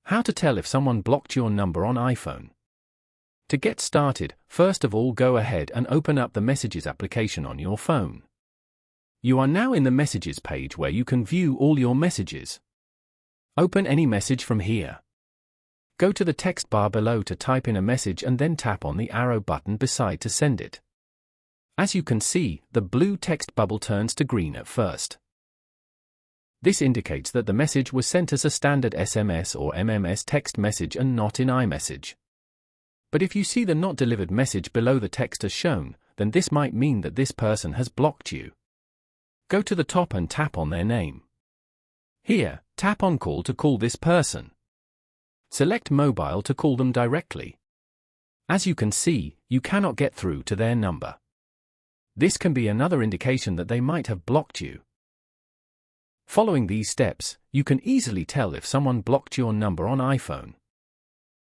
How to tell if someone blocked your number on iPhone. To get started, first of all go ahead and open up the Messages application on your phone. You are now in the Messages page where you can view all your messages. Open any message from here. Go to the text bar below to type in a message and then tap on the arrow button beside to send it. As you can see, the blue text bubble turns to green at first. This indicates that the message was sent as a standard SMS or MMS text message and not in iMessage. But if you see the not delivered message below the text as shown, then this might mean that this person has blocked you. Go to the top and tap on their name. Here, tap on Call to call this person. Select Mobile to call them directly. As you can see, you cannot get through to their number. This can be another indication that they might have blocked you. Following these steps, you can easily tell if someone blocked your number on iPhone.